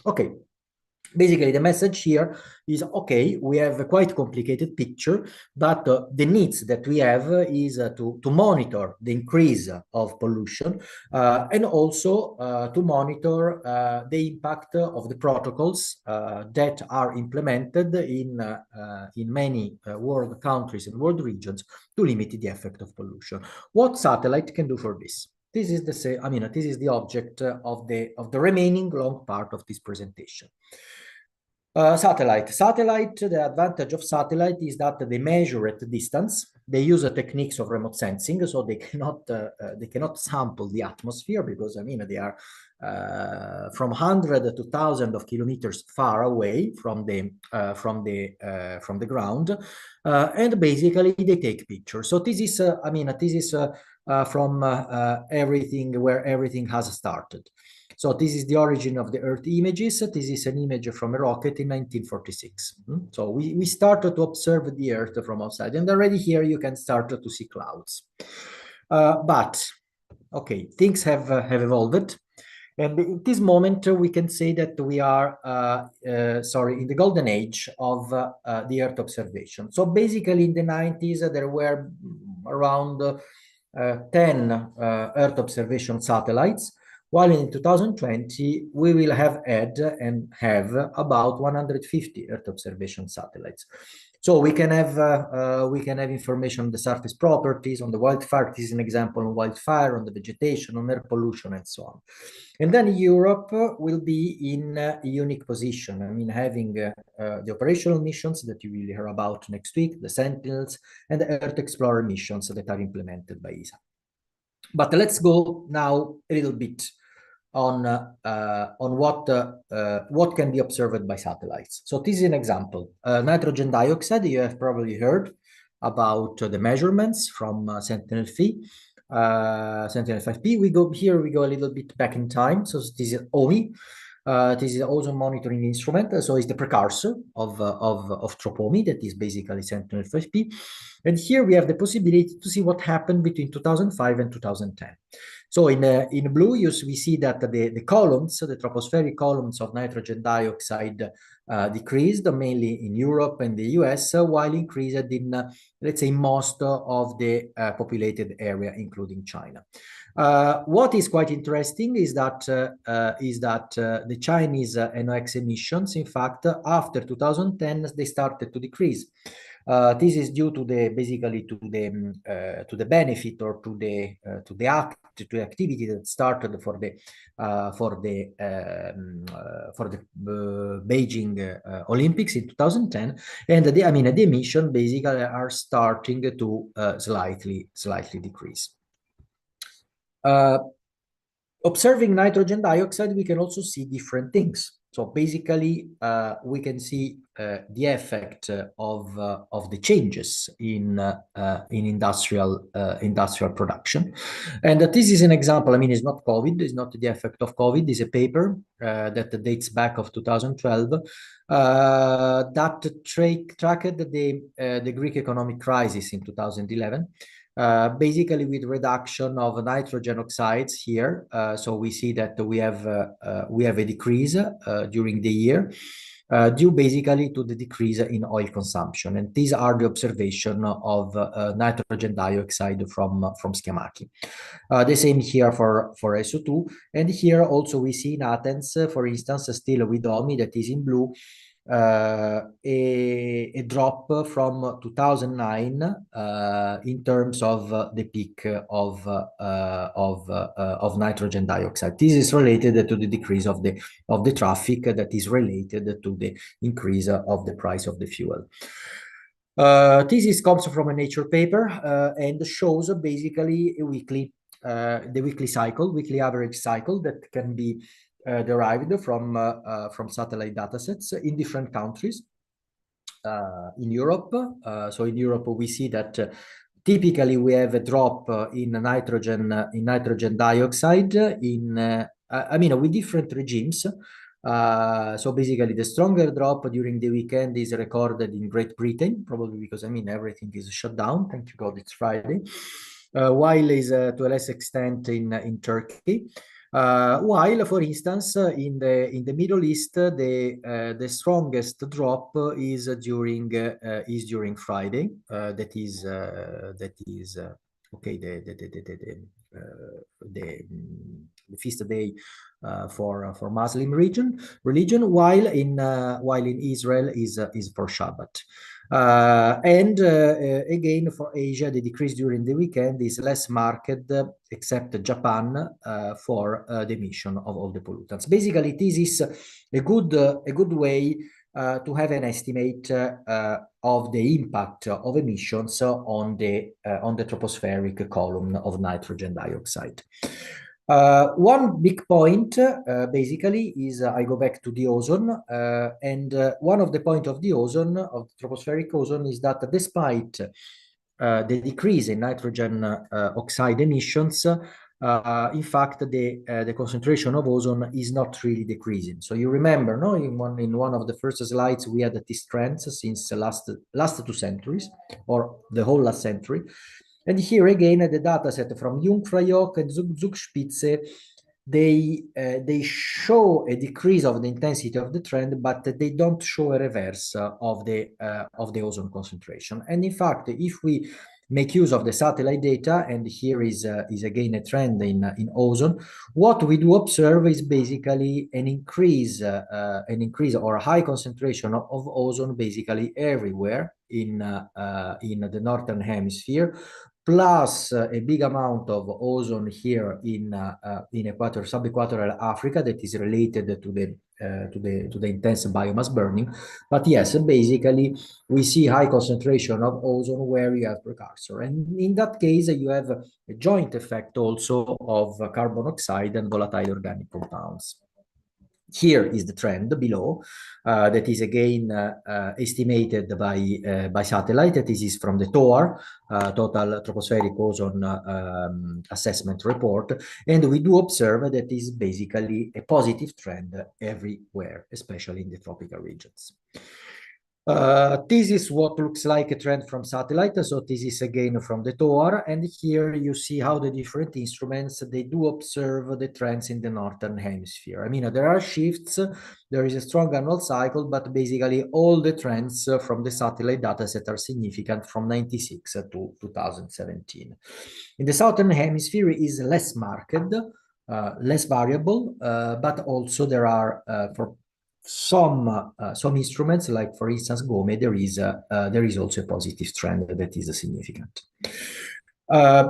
Okay. Basically, the message here is, okay, we have a quite complicated picture, but the needs that we have is to monitor the increase of pollution and also to monitor the impact of the protocols that are implemented in many world countries and world regions to limit the effect of pollution. What satellite can do for this? This is this is the object of the remaining long part of this presentation. Satellite, the advantage of satellite is that they measure at distance. They use techniques of remote sensing, so they cannot sample the atmosphere because they are from 100 to 1,000 of kilometers far away from the ground, and basically they take pictures. So this is from everything where everything has started. So this is the origin of the Earth images. This is an image from a rocket in 1946. So we started to observe the Earth from outside, and already here you can start to see clouds. But okay, things have evolved. And in this moment, we can say that we are, in the golden age of the Earth observation. So basically in the 90s, there were around 10 Earth observation satellites, while in 2020, we will have had and have about 150 Earth observation satellites. So we can have information on the surface properties, on the wildfire. This is an example on wildfire, on the vegetation, on air pollution, and so on. And then Europe will be in a unique position. Having the operational missions that you will hear about next week, the Sentinels, and the Earth Explorer missions that are implemented by ESA. But let's go now a little bit on what can be observed by satellites. So this is an example. Nitrogen dioxide, you have probably heard about the measurements from Sentinel-5. Sentinel-5P. We go a little bit back in time. So this is OMI. This is ozone monitoring instrument. So it's the precursor of TROPOMI, that is basically Sentinel-5P. And here we have the possibility to see what happened between 2005 and 2010. So in blue, we see that the columns, the tropospheric columns of nitrogen dioxide decreased, mainly in Europe and the US, while increased in, let's say, most of the populated area, including China. What is quite interesting is that the Chinese NOx emissions, in fact, after 2010, they started to decrease. This is due to the benefit or to the activity that started for the Beijing Olympics in 2010, and the emission basically are starting to slightly decrease. Observing nitrogen dioxide, we can also see different things. So basically, we can see the effect of the changes in industrial production, and this is an example. It's not COVID. It's not the effect of COVID. It's a paper that dates back of 2012 that tracked the Greek economic crisis in 2011. Basically with reduction of nitrogen oxides here. So we see that we have a decrease during the year due basically to the decrease in oil consumption. And these are the observation of nitrogen dioxide from Schiamacchi. The same here for SO2. And here also we see in Athens, for instance, still with OMI, that is in blue, a drop from 2009 in terms of the peak of nitrogen dioxide. This is related to the decrease of the traffic that is related to the increase of the price of the fuel. This comes from a Nature paper and shows basically the weekly average cycle that can be derived from satellite datasets in different countries. In Europe, so in Europe we see that typically we have a drop in nitrogen dioxide with different regimes. So basically the stronger drop during the weekend is recorded in Great Britain, probably because everything is shut down. Thank you God it's Friday. While is to a less extent in Turkey. While, for instance, in the Middle East, the strongest drop is during Friday. That is okay. The feast day for Muslim religion, while in Israel is for Shabbat. Again, for Asia, the decrease during the weekend is less marked, except Japan, for the emission of all the pollutants. Basically, this is a good way to have an estimate of the impact of emissions on the tropospheric column of nitrogen dioxide. One big point, basically, is I go back to the ozone, and one of the points of the ozone, of the tropospheric ozone, is that despite the decrease in nitrogen oxide emissions, in fact, the concentration of ozone is not really decreasing. So you remember, no, in one of the first slides, we had these trends since the last 2 centuries, or the whole last century. And here again, the data set from Jungfraujoch and Zugspitze, they show a decrease of the intensity of the trend, but they don't show a reverse of the ozone concentration. And in fact, if we make use of the satellite data, and here is again a trend in ozone, what we do observe is basically an increase or a high concentration of ozone basically everywhere in the northern hemisphere, plus a big amount of ozone here in subequatorial Africa that is related to the intense biomass burning. But yes, basically we see high concentration of ozone where you have precursor, and in that case you have a joint effect also of carbon oxide and volatile organic compounds. Here is the trend below, that is again estimated by satellite. This is from the TOR, Total Tropospheric Ozone Assessment Report, and we do observe that is basically a positive trend everywhere, especially in the tropical regions. This is what looks like a trend from satellite. So this is again from the TOR, and here you see how the different instruments, they do observe the trends in the northern hemisphere. I mean, there are shifts, there is a strong annual cycle, but basically all the trends from the satellite dataset are significant from 96 to 2017. In the southern hemisphere is less marked, less variable, but also there are for some instruments, like for instance GOME, there is also a positive trend that is significant. I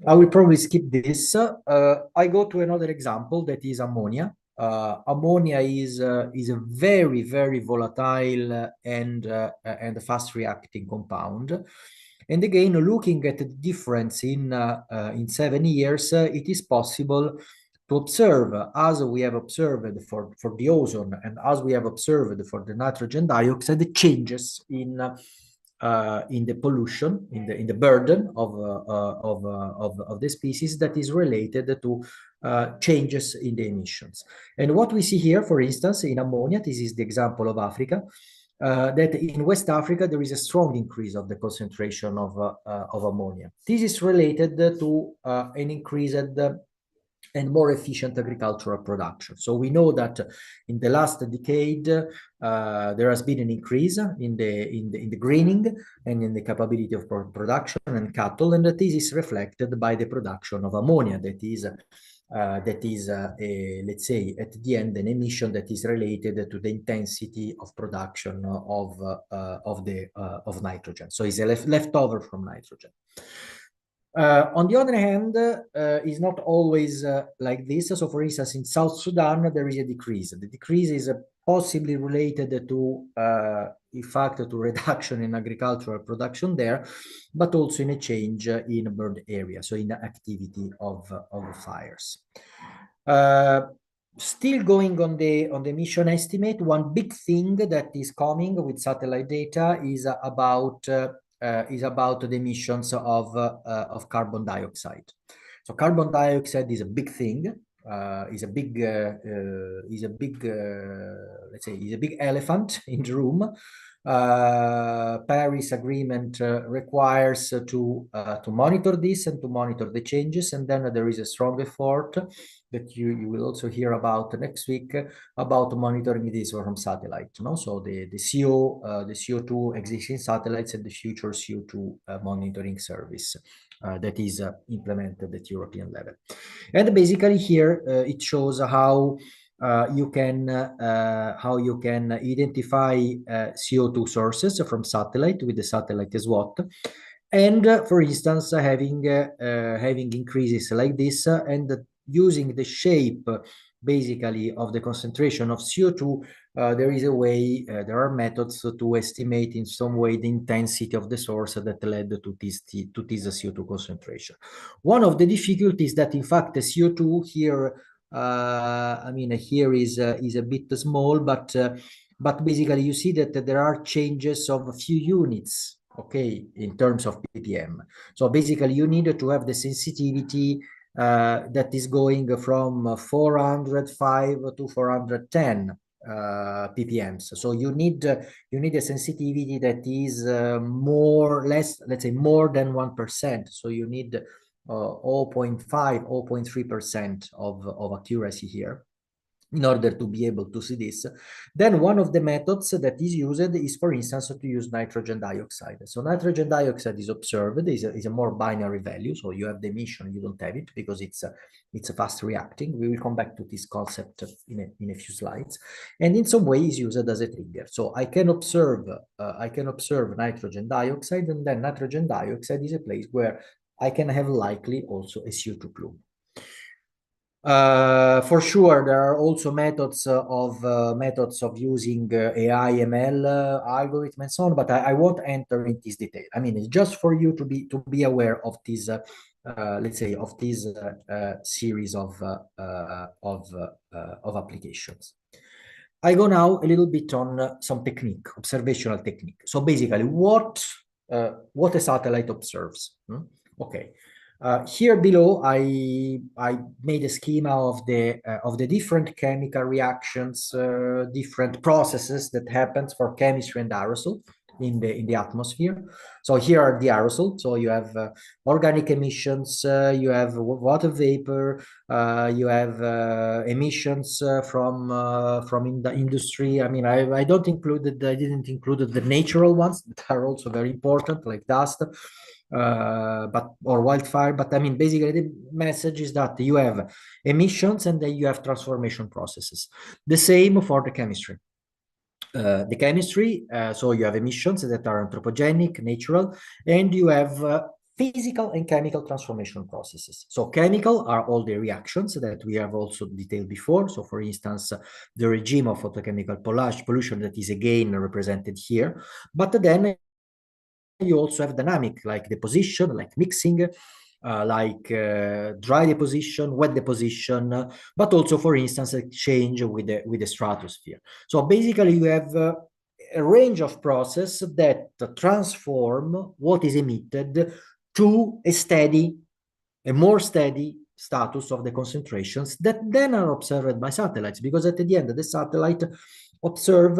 will probably skip this. I go to another example, that is ammonia. Ammonia is a very, very volatile and fast reacting compound. And again, looking at the difference in 7 years, it is possible to observe, as we have observed for the ozone and as we have observed for the nitrogen dioxide, the changes in the pollution, in the burden of the species that is related to changes in the emissions. And what we see here, for instance, in ammonia, this is the example of Africa, that in West Africa there is a strong increase of the concentration of ammonia. This is related to an increased and more efficient agricultural production. So we know that in the last decade there has been an increase in the greening and in the capability of production and cattle, and that this is reflected by the production of ammonia. That is let's say at the end an emission that is related to the intensity of production of nitrogen. So it's a leftover from nitrogen. On the other hand, is not always like this. So for instance, in South Sudan, there is a decrease. The decrease is possibly related to, in fact, to reduction in agricultural production there, but also in a change in burned area, so in the activity of fires. Still going on the emission estimate, one big thing that is coming with satellite data is about the emissions of carbon dioxide. So carbon dioxide is a big thing. let's say, is a big elephant in the room. Paris Agreement requires to monitor this and to monitor the changes, and then there is a strong effort that you will also hear about next week about monitoring this from satellite. No, so the CO2 existing satellites and the future CO2 monitoring service that is implemented at European level. And basically here it shows how you can identify CO2 sources from satellite with the satellite SWOT, and for instance having increases like this, and using the shape basically of the concentration of CO2. There is a way, there are methods to estimate in some way the intensity of the source that led to this CO2 concentration. One of the difficulties that in fact the CO2 here, I mean, here is a bit small, but basically you see that there are changes of a few units, okay, in terms of ppm. So basically you need to have the sensitivity that is going from 405 to 410 ppms. So you need a sensitivity that is more or less, let's say, more than 1%. So you need 0.5, 0.3% of accuracy here in order to be able to see this. Then one of the methods that is used is, for instance, to use nitrogen dioxide. So nitrogen dioxide is observed, is a more binary value. So you have the emission, you don't have it because it's a fast reacting. We will come back to this concept in a few slides. And in some way is used as a trigger. So I can observe nitrogen dioxide, and then nitrogen dioxide is a place where I can have likely also a CO2 plume. For sure, there are also methods of using AI, ML algorithm and so on, but I won't enter in this detail. I mean, it's just for you to be aware of this, let's say, of this series of applications. I go now a little bit on some technique, observational technique. So basically, what a satellite observes. Okay. Here below, I made a schema of the different chemical reactions, different processes that happens for chemistry and aerosol in the atmosphere. So here are the aerosol. So you have organic emissions, you have water vapor, you have emissions from in the industry. I mean, I didn't include the natural ones that are also very important, like dust. Or wildfire, but I mean, basically the message is that you have emissions and then you have transformation processes. The same for the chemistry. The chemistry, so you have emissions that are anthropogenic, natural, and you have physical and chemical transformation processes. So chemical are all the reactions that we have also detailed before. So for instance, the regime of photochemical pollution that is again represented here, but then you also have dynamic, like deposition, like mixing, like dry deposition, wet deposition, but also, for instance, exchange with the stratosphere. So basically, you have a range of processes that transform what is emitted to a more steady status of the concentrations that then are observed by satellites, because at the end, the satellite observe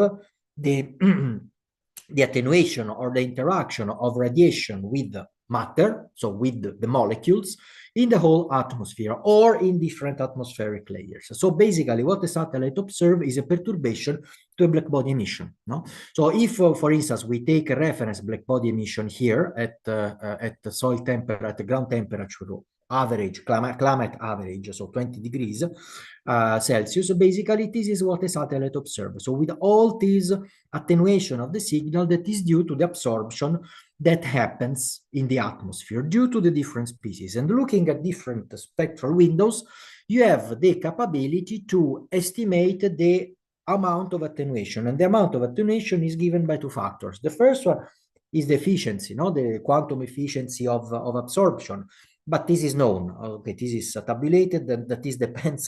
the attenuation or the interaction of radiation with matter, so with the molecules, in the whole atmosphere or in different atmospheric layers. So basically what the satellite observes is a perturbation to a black body emission. No? So if, for instance, we take a reference black body emission here at the soil temperature, at the ground temperature average, climate average, so 20 degrees Celsius, basically this is what the satellite observes. So with all this attenuation of the signal that is due to the absorption that happens in the atmosphere due to the different species. And looking at different spectral windows, you have the capability to estimate the amount of attenuation. And the amount of attenuation is given by two factors. The first one is the efficiency, the quantum efficiency of absorption. But this is known, okay, this is tabulated, and that this depends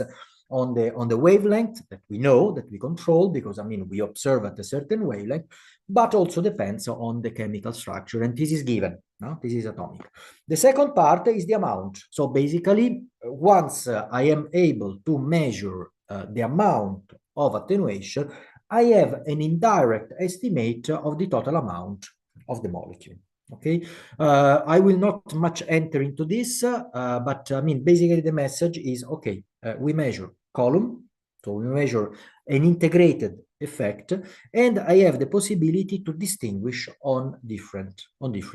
on the wavelength that we know, that we control, because, I mean, we observe at a certain wavelength, but also depends on the chemical structure, and this is given. No, this is atomic. The second part is the amount. So basically, once I am able to measure the amount of attenuation, I have an indirect estimate of the total amount of the molecule. Okay, I will not much enter into this, but I mean, basically the message is, okay, we measure column, so we measure an integrated effect, and I have the possibility to distinguish on different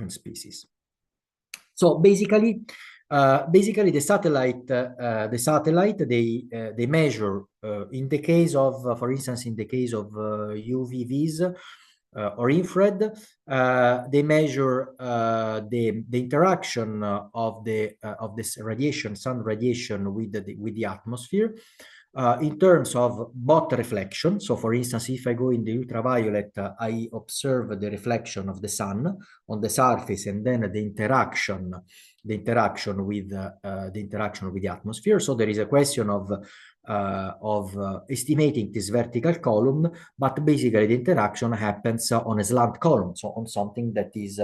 species. So basically, the satellite, they measure in the case of, for instance, in the case of UVVs or infrared, they measure the interaction of this radiation, sun radiation, with the atmosphere. In terms of both reflection, so for instance, if I go in the ultraviolet, I observe the reflection of the sun on the surface, and then the interaction with the atmosphere. So there is a question of estimating this vertical column, but basically the interaction happens on a slant column, so on something that is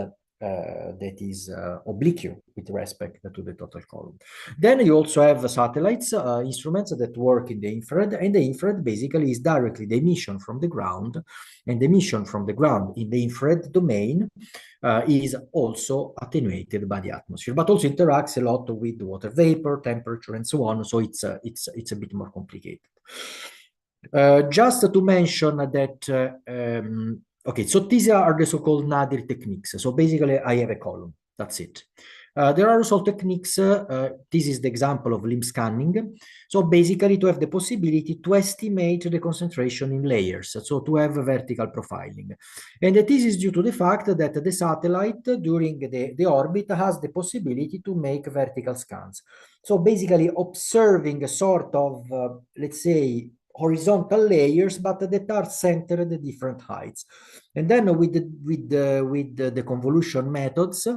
oblique with respect to the total column. Then you also have satellites, instruments that work in the infrared, and the infrared basically is directly the emission from the ground, and the emission from the ground in the infrared domain is also attenuated by the atmosphere, but also interacts a lot with water vapor, temperature, and so on. So it's a bit more complicated. Just to mention that, okay, so these are the so-called nadir techniques. So basically, I have a column. That's it. There are also techniques, this is the example of limb scanning. So basically to have the possibility to estimate the concentration in layers, so to have vertical profiling. And this is due to the fact that the satellite during the orbit has the possibility to make vertical scans. So basically observing a sort of, let's say, horizontal layers, but that are centered at different heights. And then with the convolution methods,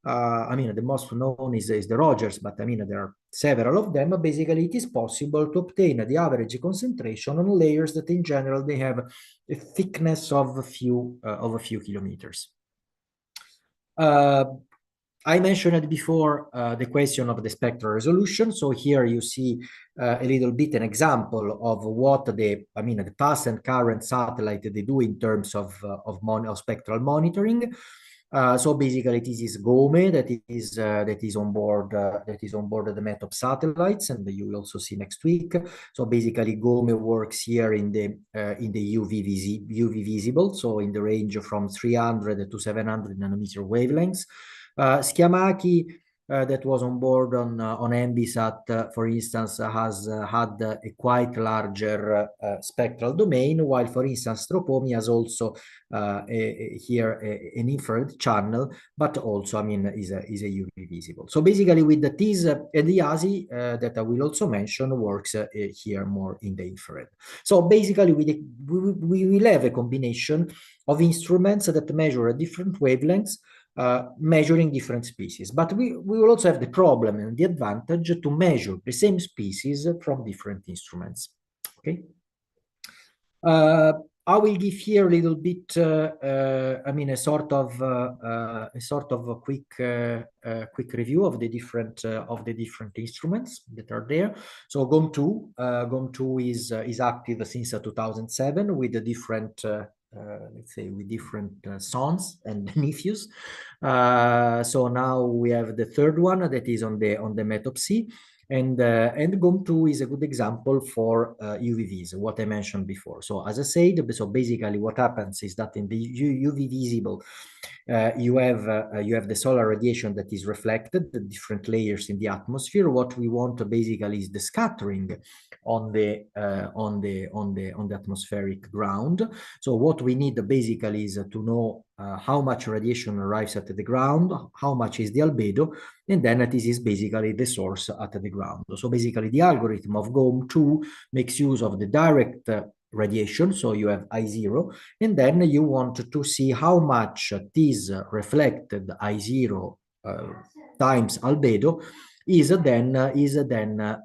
I mean, the most known is the Rogers, but I mean, there are several of them. Basically, it is possible to obtain the average concentration on layers that in general, they have a thickness of a few kilometers. I mentioned it before, the question of the spectral resolution. So here you see a little bit an example of what the past and current satellite, they do in terms of spectral monitoring. So basically, this is GOME that is on board the METOP satellites, and you will also see next week. So basically, GOME works here in the UV visible, so in the range from 300 to 700 nanometer wavelengths. Schiamaki, that was on board on EUMETSAT, for instance, has had a quite larger spectral domain, while, for instance, Stropomi has also here an infrared channel, but also, I mean, is a UV visible. So basically, with the TIS and the YASI that I will also mention, works here more in the infrared. So basically, we will have a combination of instruments that measure at different wavelengths, measuring different species. But we will also have the problem and the advantage to measure the same species from different instruments. Okay. I will give here a little bit, I mean, a sort of a quick review of the different instruments that are there. So GOM2 is active since 2007 with the different let's say with different sons and nephews. So now we have the third one that is on the METOP-C. And GOM2 is a good example for UVVs, what I mentioned before. So as I said, so basically what happens is that in the UV visible, you have the solar radiation that is reflected, the different layers in the atmosphere. What we want basically is the scattering on the atmospheric ground. So what we need basically is to know how much radiation arrives at the ground, how much is the albedo, and then this is basically the source at the ground. So basically the algorithm of GOM2 makes use of the direct radiation, so you have I0, and then you want to see how much this reflected I0 times albedo is then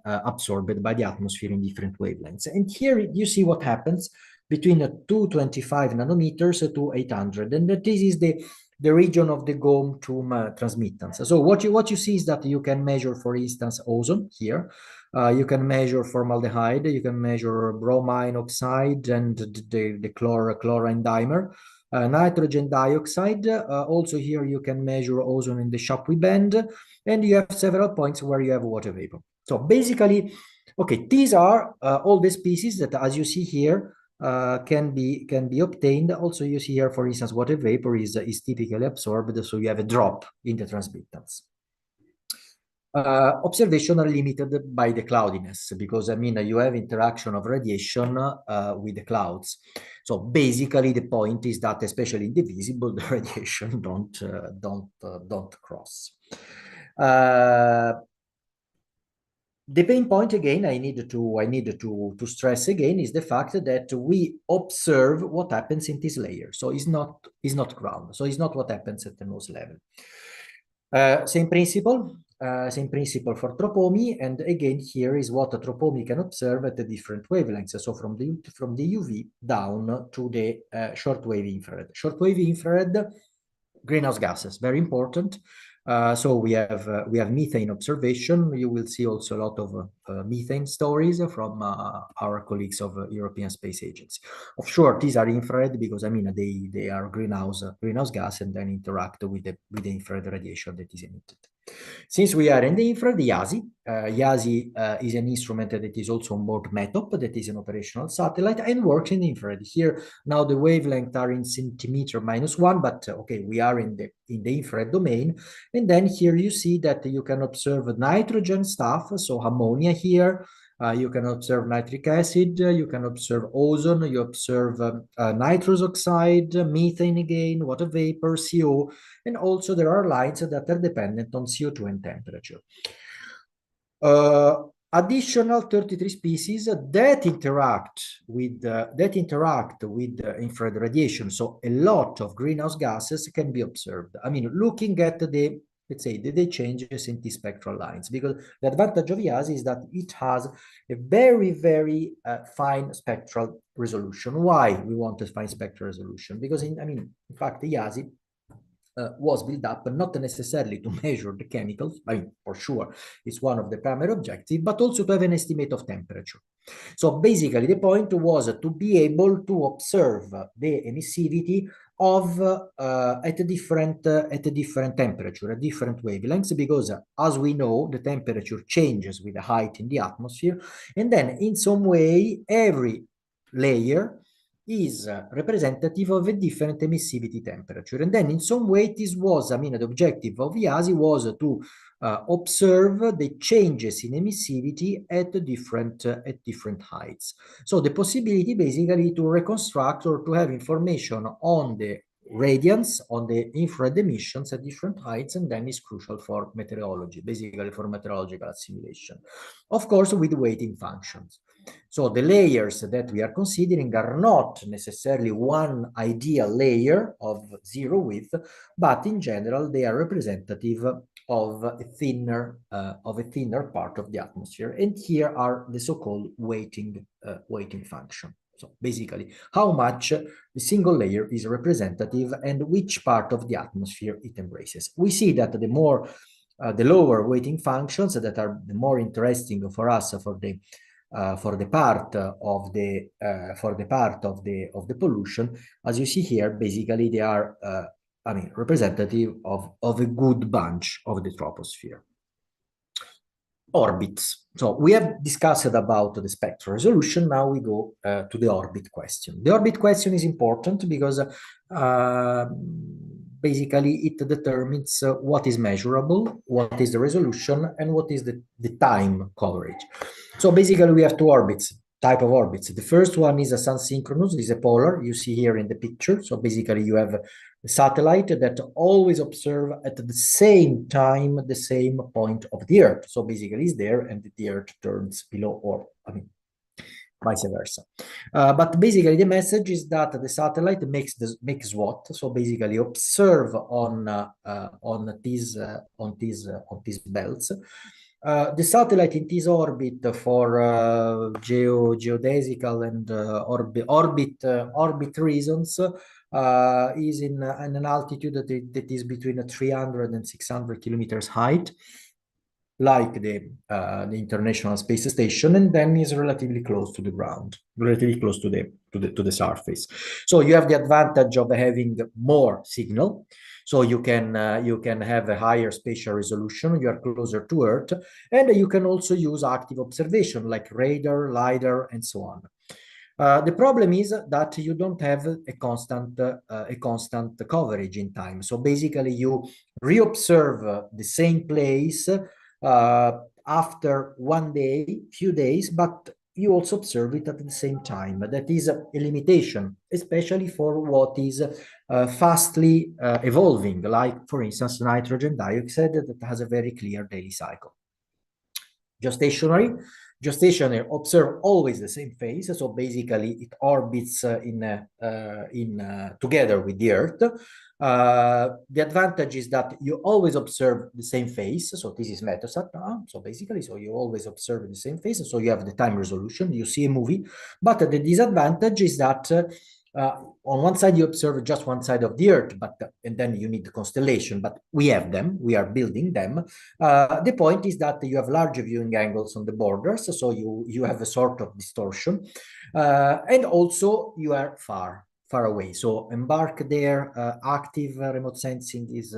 absorbed by the atmosphere in different wavelengths. And here you see what happens between 225 nanometers to 800, and this is the the region of the GOM to transmittance. So what you see is that you can measure, for instance, ozone here. You can measure formaldehyde, you can measure bromine oxide and the chlorine dimer. Nitrogen dioxide. Also here you can measure ozone in the Chapuis band, and you have several points where you have water vapor. So basically, okay, these are all the species that, as you see here, can be obtained. Also, you see here, for instance, water vapor is typically absorbed, so you have a drop in the transmittance. Observation are limited by the cloudiness, because I mean you have interaction of radiation with the clouds. So basically the point is that, especially in the visible, the radiation don't cross. The main point again I need to stress again is the fact that we observe what happens in this layer. So it's not ground. So it's not what happens at the nose level. Same principle for tropomi, and again here is what a tropomi can observe at the different wavelengths. So from the UV down to the shortwave infrared. Shortwave infrared, greenhouse gases, very important. So we have methane observation. You will see also a lot of methane stories from our colleagues of European Space Agency. Offshore, these are infrared because I mean they are greenhouse gas and then interact with the infrared radiation that is emitted. Since we are in the infrared, the YASI. YASI is an instrument that is also on board METOP, that is an operational satellite, and works in the infrared. Here, now the wavelength are in centimeter -1, but okay, we are in the infrared domain. And then here you see that you can observe nitrogen stuff, so ammonia here. You can observe nitric acid, you can observe ozone, you observe nitrous oxide, methane again, water vapor, CO, and also there are lines that are dependent on CO2 and temperature. Additional 33 species that interact with infrared radiation. So a lot of greenhouse gases can be observed. I mean, looking at the, let's say, the changes in the spectral lines, because the advantage of YASI is that it has a very, very fine spectral resolution. Why we want a fine spectral resolution? Because in fact, the YASI was built up not necessarily to measure the chemicals, I mean, for sure, it's one of the primary objectives, but also to have an estimate of temperature. So basically, the point was to be able to observe the emissivity of at a different temperature, at different wavelengths, because as we know, the temperature changes with the height in the atmosphere, and then in some way, every layer is representative of a different emissivity temperature. And then in some way, this was, I mean, the objective of YASI was to observe the changes in emissivity at different heights. So the possibility basically to reconstruct or to have information on the radiance, on the infrared emissions at different heights, and then is crucial for meteorology, basically for meteorological assimilation. Of course, with weighting functions. So the layers that we are considering are not necessarily one ideal layer of zero width, but in general, they are representative of a thinner part of the atmosphere. And here are the so-called weighting function. So basically, how much the single layer is representative and which part of the atmosphere it embraces. We see that the lower weighting functions that are the more interesting for us for the part of the pollution, as you see here, basically they are representative of a good bunch of the troposphere. Orbits. So we have discussed about the spectral resolution. Now we go to the orbit question. The orbit question is important because basically it determines what is measurable, what is the resolution, and what is the time coverage. So basically we have two type of orbits. The first one is a sun-synchronous, is a polar, you see here in the picture. So basically you have a satellite that always observe at the same time, the same point of the Earth. So basically it's there and the Earth turns below, or vice versa. But basically the message is that the satellite makes what? So basically observe on these belts The satellite in this orbit for geodesical and orbit reasons is in an altitude that is between 300 and 600 kilometers height, like the International Space Station, and then is relatively close to the ground, relatively close to the surface. So you have the advantage of having more signal. So you can have a higher spatial resolution. You are closer to Earth, and you can also use active observation like radar, lidar, and so on. The problem is that you don't have a constant coverage in time. So basically, you reobserve the same place after one day, few days, but you also observe it at the same time. That is a limitation, especially for what is fastly evolving, like, for instance, nitrogen dioxide that has a very clear daily cycle. Geostationary observe always the same phase, so basically it orbits together with the Earth. The advantage is that you always observe the same phase, so this is Meteosat. So basically, so you always observe the same phase, so you have the time resolution, you see a movie. But the disadvantage is that on one side you observe just one side of the Earth, and then you need the constellation, but we have them, we are building them. The point is that you have large viewing angles on the borders, so you have a sort of distortion, and also you are far away. So embark there, active remote sensing is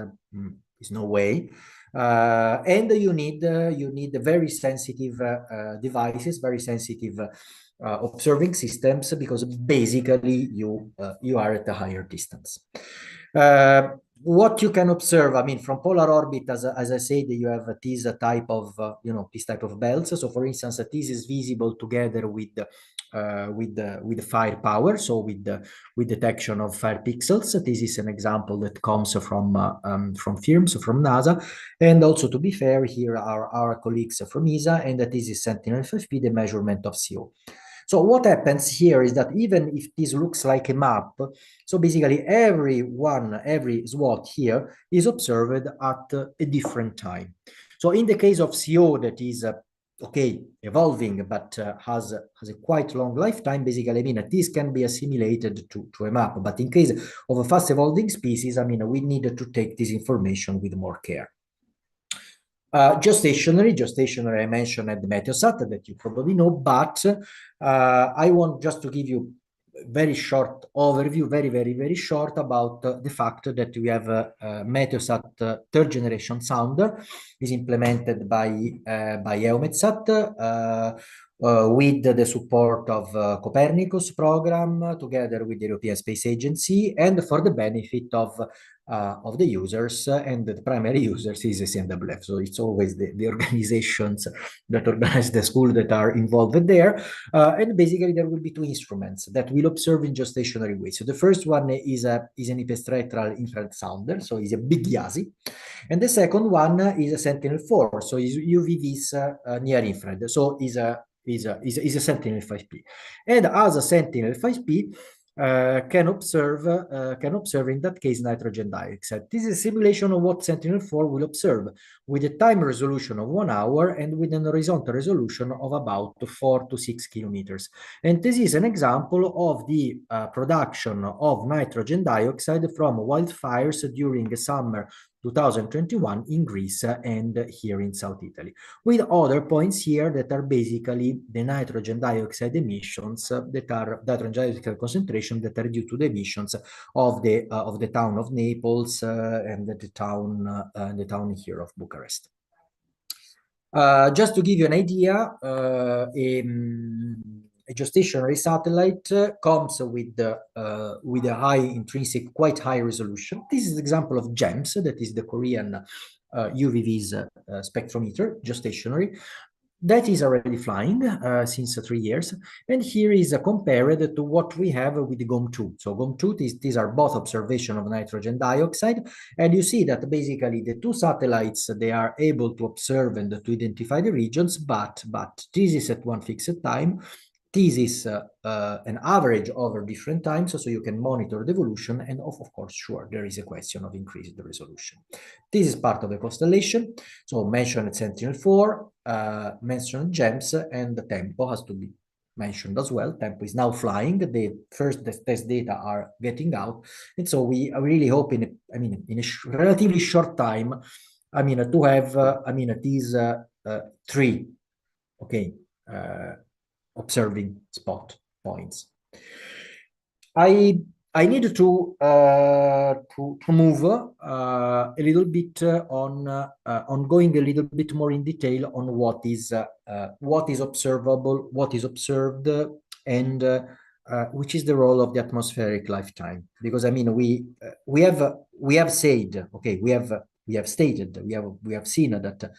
no way. And you need very sensitive devices, very sensitive observing systems, because basically you are at a higher distance. What you can observe, I mean, from polar orbit, as I said, you have this type of this type of belts. So, for instance, this is visible together with firepower, so with detection of fire pixels. This is an example that comes from firms from NASA, and also, to be fair, here are our colleagues from ESA, and this is Sentinel-5P, the measurement of CO. So what happens here is that even if this looks like a map, so basically every SWOT here is observed at a different time. So in the case of CO, that is evolving, but has a quite long lifetime, basically, I mean, this can be assimilated to a map. But in case of a fast evolving species, I mean, we need to take this information with more care. Geostationary, I mentioned at the Meteosat that you probably know, but I want just to give you a very short overview, very short, about the fact that we have Meteosat third generation sounder is implemented by EUMETSAT with the support of Copernicus program, together with the European Space Agency, and for the benefit of the users, and the primary users is ECMWF. So it's always the organizations that organize the school that are involved there. And basically there will be two instruments that will observe in geostationary ways. So the first one is an hyperspectral infrared sounder, so it's a big YASI. And the second one is a Sentinel-4, so is UV-Vis near infrared. So is a Sentinel-5P. And as a Sentinel-5P, can observe in that case nitrogen dioxide. This is a simulation of what Sentinel-4 will observe, with a time resolution of 1 hour and with an horizontal resolution of about 4 to 6 kilometers. And this is an example of the production of nitrogen dioxide from wildfires during the summer 2021 in Greece and here in South Italy, with other points here that are basically the nitrogen dioxide emissions that are nitrogen dioxide concentration that are due to the emissions of the town of Naples and the town here of Bucharest. Just to give you an idea, a geostationary satellite comes with a high intrinsic, quite high resolution. This is an example of GEMS, that is the Korean UV-Vis spectrometer, geostationary. That is already flying since 3 years. And here is compared to what we have with the GOM2. So GOM2, these are both observation of nitrogen dioxide. And you see that basically the two satellites, they are able to observe and to identify the regions, but this is at one fixed time. this is an average over different times, so you can monitor the evolution, and of course, sure, there is a question of increasing the resolution. This is part of the constellation, so mentioned Sentinel-4, mentioned GEMS, and the tempo has to be mentioned as well. Tempo is now flying, the first test data are getting out, and so we are really hoping, in a relatively short time, to have, these three, okay, observing spot points. I need to move a little bit on going a little bit more in detail on what is observable, what is observed, and which is the role of the atmospheric lifetime. Because we have said, okay, we have stated, we have seen that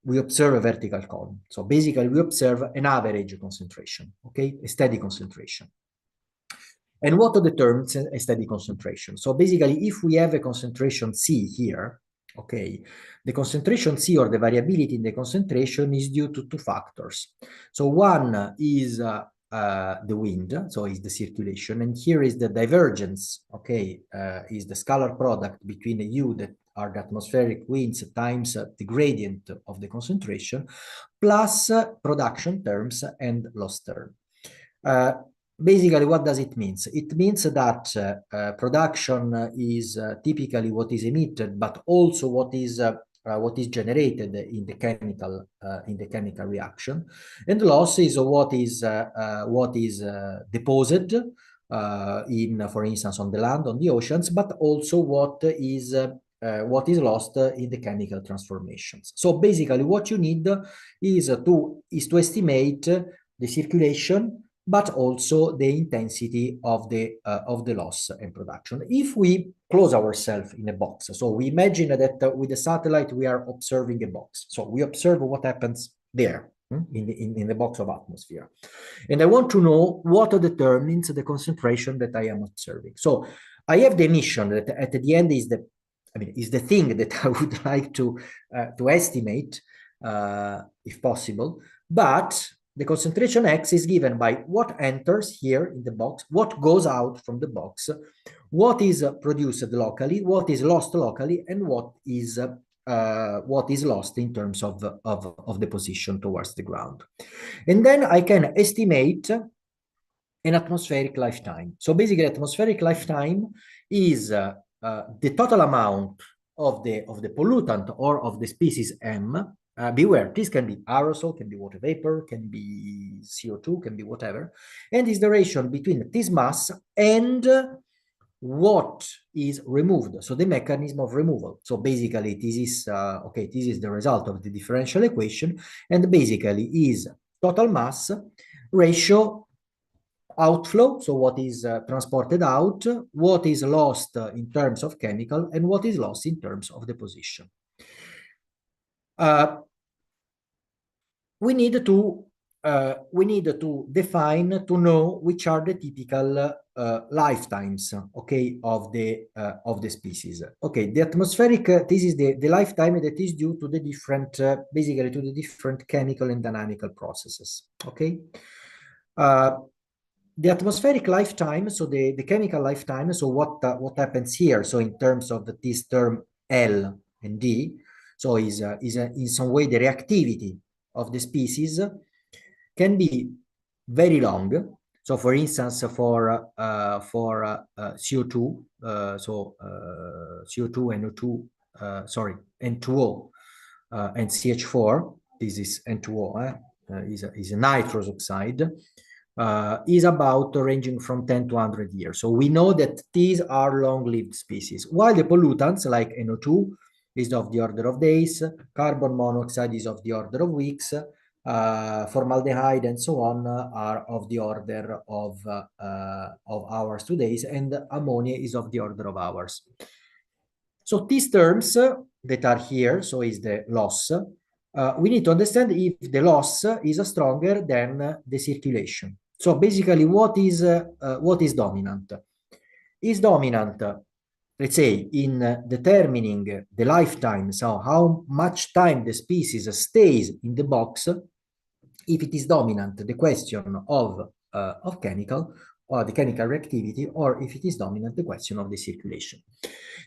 we observe a vertical column. So basically, we observe an average concentration, okay, a steady concentration. And what determines a steady concentration? So basically, if we have a concentration C here, okay, the concentration C, or the variability in the concentration, is due to two factors. So one is the wind, so is the circulation, and here is the divergence, okay, is the scalar product between the U, that are the atmospheric winds, times the gradient of the concentration, plus production terms and loss term. Basically, what does it mean? It means that production is typically what is emitted, but also what is generated in the chemical reaction, and loss is what is deposited in, for instance, on the land, on the oceans, but also what is lost in the chemical transformations. So basically, what you need is to estimate the circulation, but also the intensity of the loss and production. If we close ourselves in a box, so we imagine that with the satellite we are observing a box. So we observe what happens there in the box of atmosphere, and I want to know what determines the concentration that I am observing. So I have the emission that at the end is the thing that I would like to estimate, if possible, but the concentration X is given by what enters here in the box, what goes out from the box, what is produced locally, what is lost locally, and what is lost in terms of the position towards the ground. And then I can estimate an atmospheric lifetime. So basically, atmospheric lifetime is the total amount of the pollutant or of the species M. Beware, this can be aerosol, can be water vapor, can be CO2, can be whatever, and is the ratio between this mass and what is removed, so the mechanism of removal. So basically, this is this is the result of the differential equation, and basically is total mass ratio outflow, so what is transported out, what is lost in terms of chemical, and what is lost in terms of deposition. We need to define, to know which are the typical lifetimes, okay, of the species. Okay, the atmospheric, this is the lifetime that is due to the different, basically to the different chemical and dynamical processes, okay? The atmospheric lifetime, so the chemical lifetime, so what happens here, so in terms of this term L and D, so is in some way the reactivity of the species, can be very long. So for instance, for CO2, CO2, NO2, N2O, and CH4, this is N2O, is a nitrous oxide, is about ranging from 10 to 100 years. So we know that these are long-lived species, while the pollutants like NO2 is of the order of days, carbon monoxide is of the order of weeks, formaldehyde and so on are of the order of hours to days, and ammonia is of the order of hours. So these terms that are here, so is the loss, we need to understand if the loss is stronger than the circulation. So basically, what is dominant? Is dominant, let's say, in determining the lifetime, so how much time the species stays in the box. If it is dominant, the question of chemical or the chemical reactivity, or if it is dominant, the question of the circulation.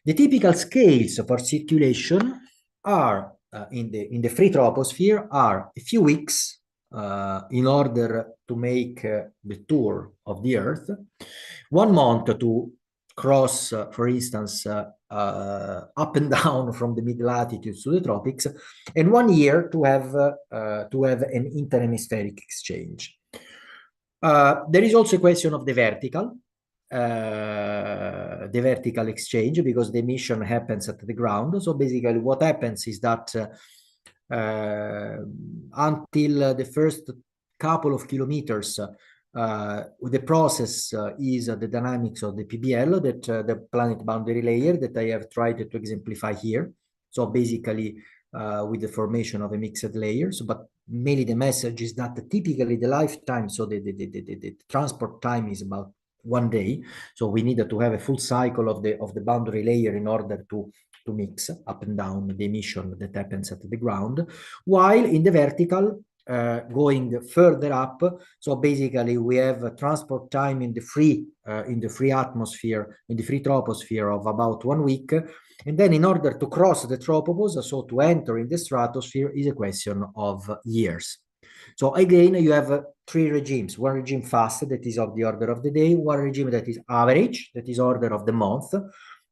The typical scales for circulation are in the free troposphere are a few weeks in order to make the tour of the Earth, 1 month to cross, for instance, up and down from the mid-latitudes to the tropics, and 1 year to have an interhemispheric exchange. There is also a question of the vertical exchange, because the emission happens at the ground. So basically what happens is that until the first couple of kilometers, the process is the dynamics of the PBL, that the planet boundary layer that I have tried to exemplify here. So basically with the formation of a mixed layers, but mainly the message is that typically the lifetime, so the transport time is about 1 day. So we need to have a full cycle of the boundary layer in order to mix up and down the emission that happens at the ground, while in the vertical, going further up, so basically we have transport time in the free atmosphere, in the free troposphere, of about 1 week, and then in order to cross the tropopause, so to enter in the stratosphere, is a question of years. So again, you have 3 regimes: 1 regime fast, that is of the order of the day; 1 regime that is average, that is order of the month,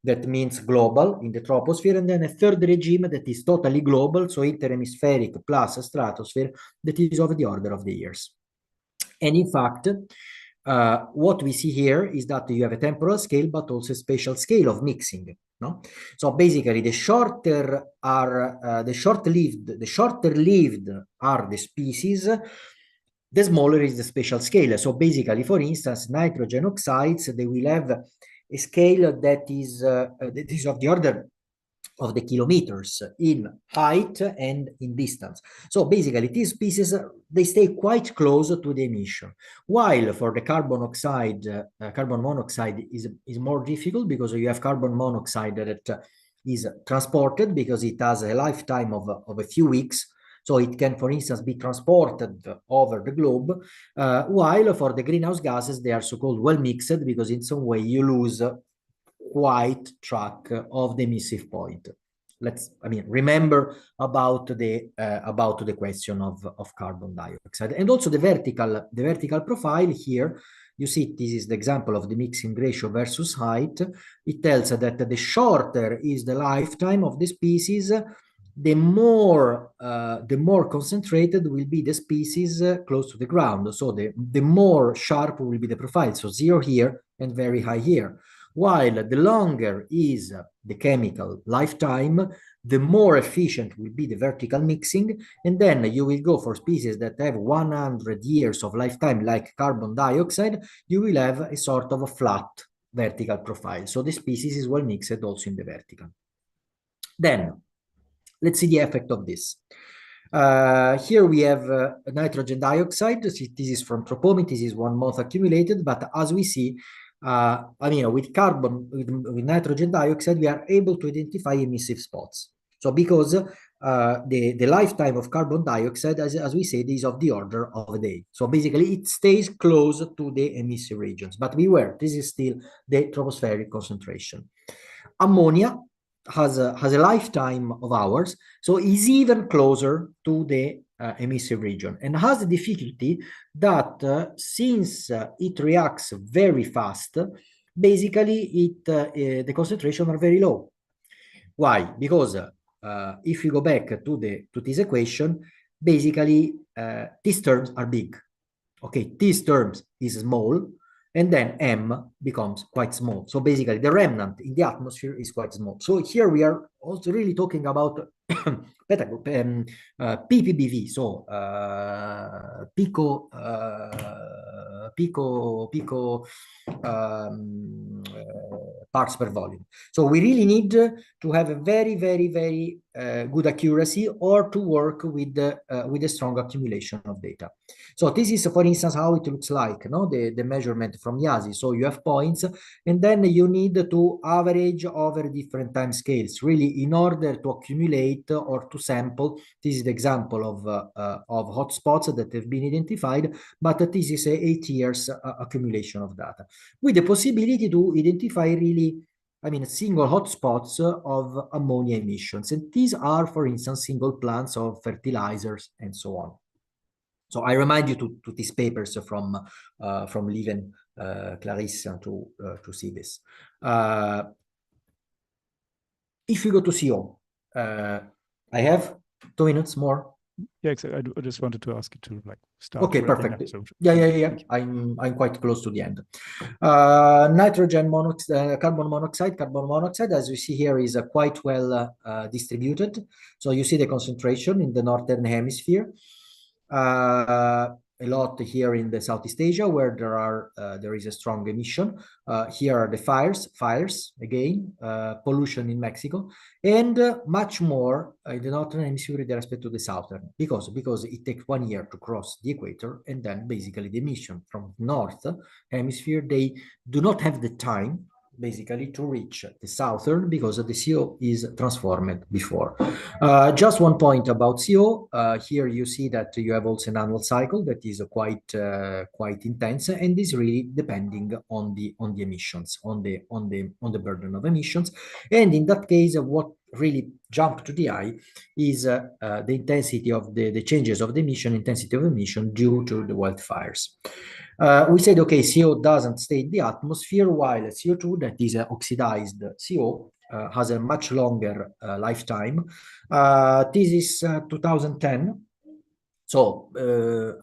that means global in the troposphere; and then a 3rd regime that is totally global, so interhemispheric plus stratosphere, that is of the order of the years. And in fact, what we see here is that you have a temporal scale, but also a spatial scale of mixing. No? So basically, the shorter lived are the species, the smaller is the spatial scale. So basically, for instance, nitrogen oxides, they will have a scale that is of the order of the kilometers in height and in distance. So basically, these species, they stay quite close to the emission. While for the carbon monoxide is more difficult, because you have carbon monoxide that is transported, because it has a lifetime of a few weeks. So it can, for instance, be transported over the globe, while for the greenhouse gases, they are so-called well mixed, because in some way you lose quite track of the emissive point. Remember about the question of carbon dioxide. And also the vertical profile here, you see this is the example of the mixing ratio versus height. It tells that the shorter is the lifetime of the species, the more concentrated will be the species close to the ground. So the more sharp will be the profile. So 0 here and very high here. While the longer is the chemical lifetime, the more efficient will be the vertical mixing. And then you will go for species that have 100 years of lifetime, like carbon dioxide, you will have a sort of a flat vertical profile. So the species is well mixed also in the vertical. Then, let's see the effect of this. Here we have nitrogen dioxide. This is from Tropomi. This is 1 month accumulated. But as we see, with nitrogen dioxide, we are able to identify emissive spots. So because the lifetime of carbon dioxide, as we said, is of the order of a day. So basically, it stays close to the emissive regions. But beware, this is still the tropospheric concentration. Ammonia has a lifetime of hours, so is even closer to the emissive region, and has the difficulty that since it reacts very fast, basically the concentration are very low. Why? Because if we go back to this equation, basically these terms are big. Okay, these terms is small, and then M becomes quite small. So basically, the remnant in the atmosphere is quite small. So here we are also really talking about PPBV, so pico parts per volume. So we really need to have a very, very, very good accuracy or to work with a strong accumulation of data. So this is, for instance, how it looks like, no? The measurement from YASI. So you have points, and then you need to average over different time scales, really, in order to accumulate or to sample. This is the example of hotspots that have been identified, but this is a 8 years accumulation of data, with the possibility to identify really, I mean, single hotspots of ammonia emissions. And these are, for instance, single plants of fertilizers and so on. So I remind you to these papers from Lieven, Clarisse, to see this. If we go to CO, I have 2 minutes more. Yeah, exactly. I just wanted to ask you to like start. Okay, perfect. Up, so, yeah. I'm quite close to the end. Nitrogen monoxide, carbon monoxide, as you see here, is quite well distributed. So you see the concentration in the northern hemisphere. A lot here in the Southeast Asia, where there is a strong emission. Here are the fires again, pollution in Mexico, and much more in the northern hemisphere with respect to the southern, because it takes 1 year to cross the equator, and then basically the emission from north hemisphere, they do not have the time basically to reach the southern, because the CO is transformed before. Just one point about CO. Here you see that you have also an annual cycle that is quite intense, and is really depending on the emissions, on the burden of emissions. And in that case, what really jumped to the eye is the intensity of the changes of the intensity of emission due to the wildfires. We said, okay, CO doesn't stay in the atmosphere, while CO2, that is oxidized CO, has a much longer lifetime. This is 2010. So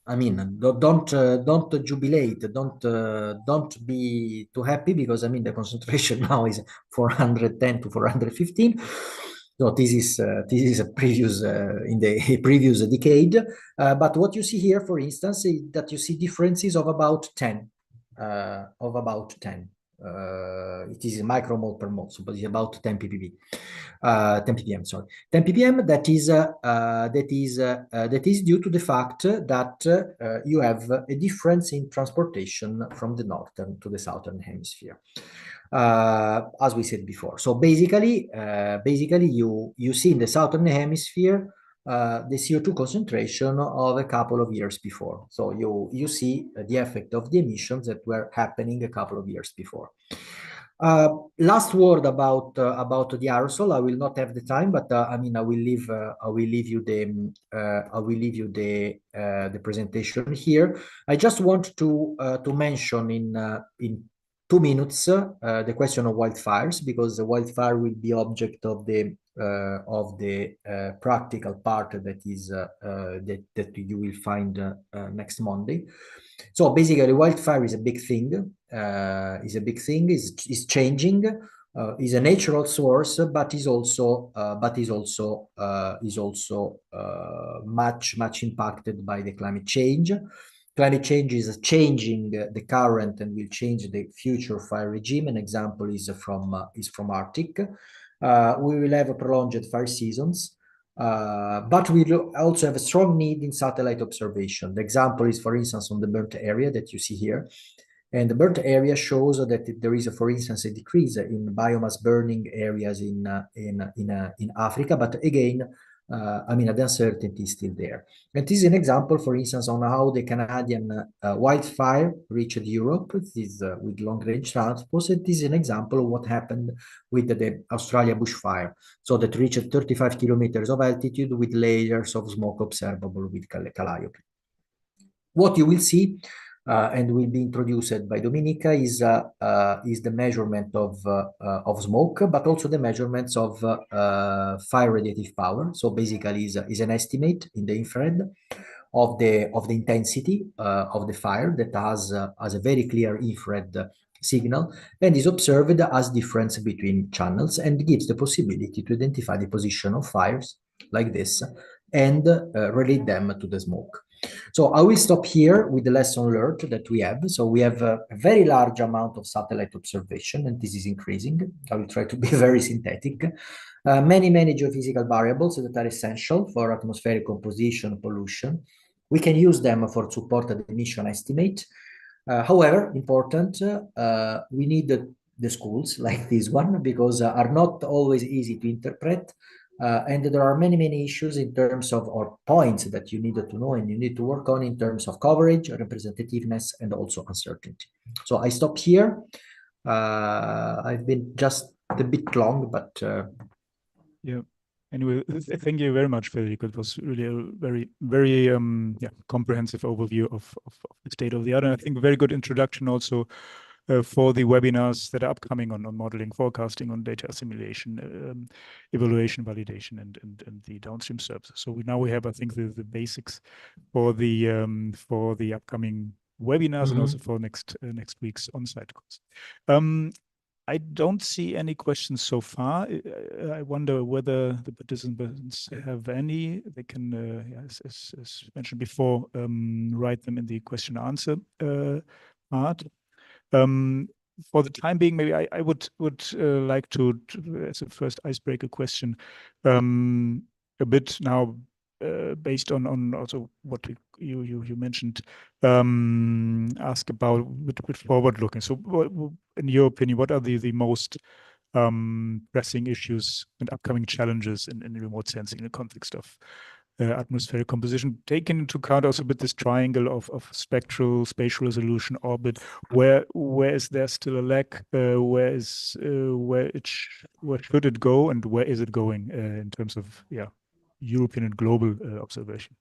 I mean, don't jubilate, don't be too happy, because I mean the concentration now is 410 to 415. So this is a previous in the previous decade. But what you see here, for instance, is that you see differences of about 10. It is micromole per mole, so it's about 10 ppb. 10 ppm, sorry, 10 ppm. That is due to the fact that you have a difference in transportation from the northern to the southern hemisphere, as we said before. So basically, you see in the southern hemisphere the CO2 concentration of a couple of years before. So you see the effect of the emissions that were happening a couple of years before. Last word about the aerosol. I will not have the time, but I mean, I will leave you the presentation here. I just want to mention in 2 minutes the question of wildfires, because the wildfire will be object of the practical part that is that you will find next Monday. So basically, wildfire is a big thing. Is changing. Is a natural source, but is also much impacted by the climate change. Climate change is changing the current and will change the future fire regime. An example is from Arctic. We will have a prolonged fire seasons, but we also have a strong need in satellite observation. The example is, for instance, on the burnt area that you see here. And the burnt area shows that there is, for instance, a decrease in biomass burning areas in Africa. But again, I mean, the uncertainty is still there. And this is an example, for instance, on how the Canadian wildfire reached Europe. This is with long-range transport. And this is an example of what happened with the Australia bushfire. So that reached 35 kilometers of altitude with layers of smoke observable with calliope. What you will see, and will be introduced by Dominica, is the measurement of smoke, but also the measurements of fire radiative power. So basically, is an estimate in the infrared of the intensity of the fire that has a very clear infrared signal, and is observed as difference between channels, and gives the possibility to identify the position of fires like this and relate them to the smoke. So I will stop here with the lesson learned that we have. So we have a very large amount of satellite observation, and this is increasing. I will try to be very synthetic. Many geophysical variables that are essential for atmospheric composition, pollution. We can use them for supported emission estimate. However, important, we need the schools like this one because are not always easy to interpret. And there are many issues in terms of, or points that you need to know and you need to work on in terms of coverage, representativeness, and also uncertainty. So I stop here. I've been just a bit long, but... Yeah. Anyway, thank you very much, Federico. It was really a very comprehensive overview of the state of the art. And I think a very good introduction also for the webinars that are upcoming on modeling, forecasting, on data assimilation, evaluation, validation, and the downstream services. So now we have, I think, the basics for the upcoming webinars and also for next week's on-site course. I don't see any questions so far. I wonder whether the participants have any. They can, as mentioned before, write them in the question answer part. For the time being, maybe I would like to, as a first icebreaker question, a bit now based on also what you mentioned, ask about with forward looking. So, in your opinion, what are the most pressing issues and upcoming challenges in remote sensing in the context of atmospheric composition, taking into account also a bit this triangle of spectral, spatial resolution, orbit? Where is there still a lack? Where should it go, and where is it going in terms of European and global observation?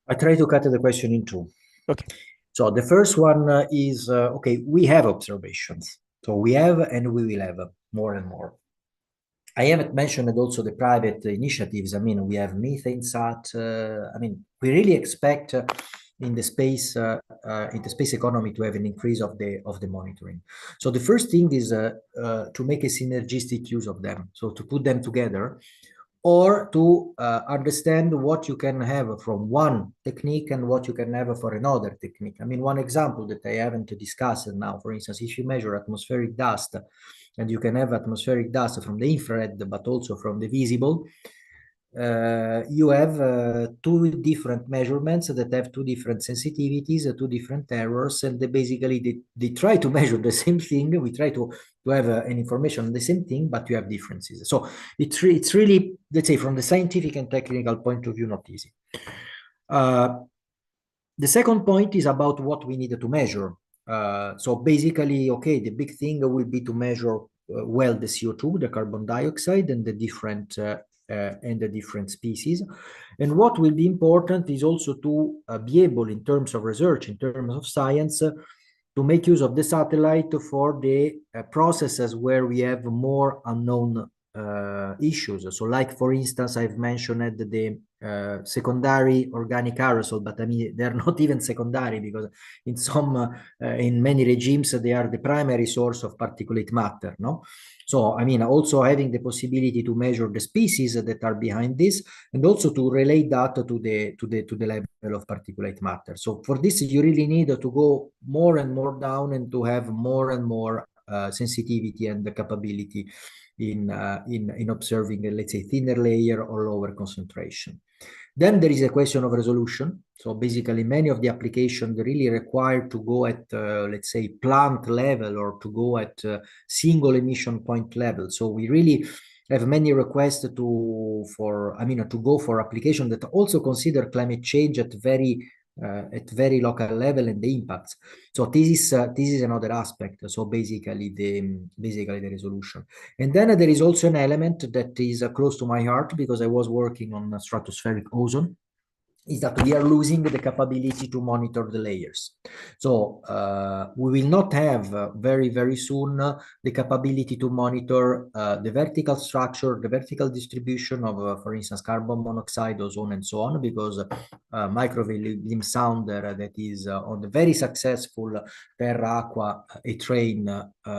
I try to cut the question in two. Okay. So the first one is, okay, we have observations. So we have and we will have more and more. I haven't mentioned also the private initiatives. I mean, we have EUMETSAT. I mean, we really expect in the space economy to have an increase of the monitoring. So the first thing is to make a synergistic use of them. So to put them together, or to understand what you can have from one technique and what you can have for another technique. I mean, one example that I haven't discussed now, for instance, if you measure atmospheric dust, and you can have atmospheric dust from the infrared, but also from the visible, you have two different measurements that have two different sensitivities, two different errors, and they try to measure the same thing. We try to have an information on the same thing, but you have differences. So it's really, let's say, from the scientific and technical point of view, not easy. The second point is about what we need to measure. So basically, okay, the big thing will be to measure well the CO2, the carbon dioxide, and the different species. And what will be important is also to be able, in terms of research, in terms of science, to make use of the satellite for the processes where we have more unknown issues. So like, for instance, I've mentioned the secondary organic aerosol, but I mean, they're not even secondary because in many regimes, they are the primary source of particulate matter, no? So, I mean, also having the possibility to measure the species that are behind this, and also to relate that to the level of particulate matter. So for this, you really need to go more and more down and to have more and more sensitivity and the capability in observing, let's say, thinner layer or lower concentration. Then there is a question of resolution. So basically, many of the applications really require to go at, let's say, plant level or to go at single emission point level. So we really have many requests to go for applications that also consider climate change at very local level and the impacts. So this is another aspect. So basically the resolution. And then there is also an element that is close to my heart because I was working on stratospheric ozone, is that we are losing the capability to monitor the layers. So we will not have very soon the capability to monitor the vertical structure, the vertical distribution of, for instance, carbon monoxide, ozone, and so on, because microwave limb sounder that is on the very successful Terra Aqua A-Train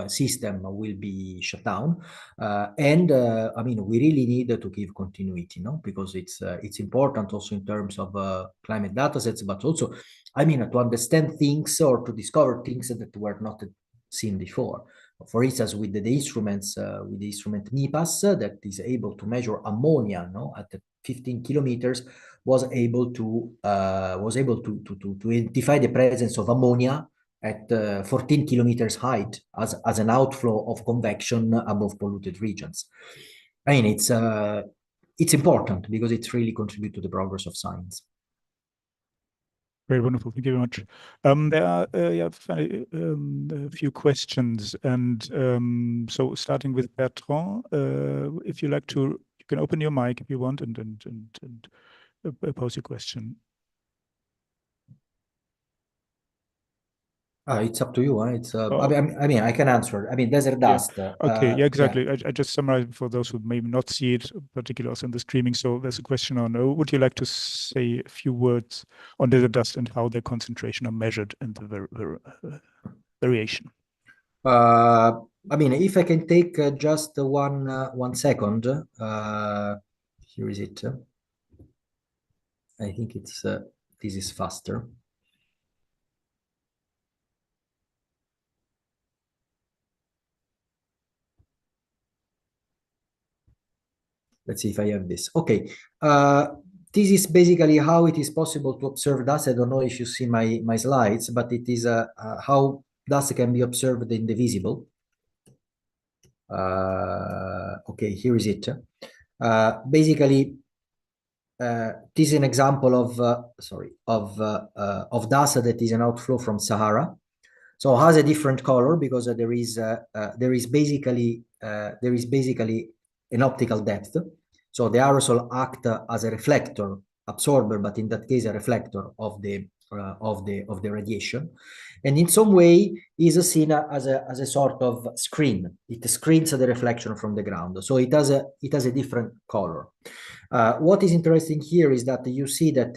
system will be shut down. I mean, we really need to give continuity, no? Because it's important also in terms of of climate datasets, but also, I mean, to understand things or to discover things that were not seen before. For instance, with the instruments, with the instrument MIPAS that is able to measure ammonia, no, at 15 kilometers, was able to identify the presence of ammonia at 14 kilometers height as an outflow of convection above polluted regions. I mean, it's important because it really contributes to the progress of science. Very wonderful. Thank you very much. There are a few questions, and so starting with Bertrand, if you like to, you can open your mic if you want and pose your question. It's up to you. It's I mean, I can answer. I mean, desert dust. Okay, yeah, exactly. Yeah. I just summarized for those who maybe not see it, particularly also in the streaming. So there's a question on, would you like to say a few words on desert dust and how their concentration are measured and the variation? I mean, if I can take just 1 second, here is it. I think it's this is faster. Let's see if I have this. Okay. This is basically how it is possible to observe dust. I don't know if you see my slides, but it is how dust can be observed in the visible. Okay, here is it. Basically, this is an example of dust that is an outflow from Sahara. So it has a different color because there is basically an optical depth. So the aerosol act as a reflector, absorber, but in that case a reflector of the radiation, and in some way is seen as a sort of screen. It screens the reflection from the ground, so it has a different color. What is interesting here is that you see that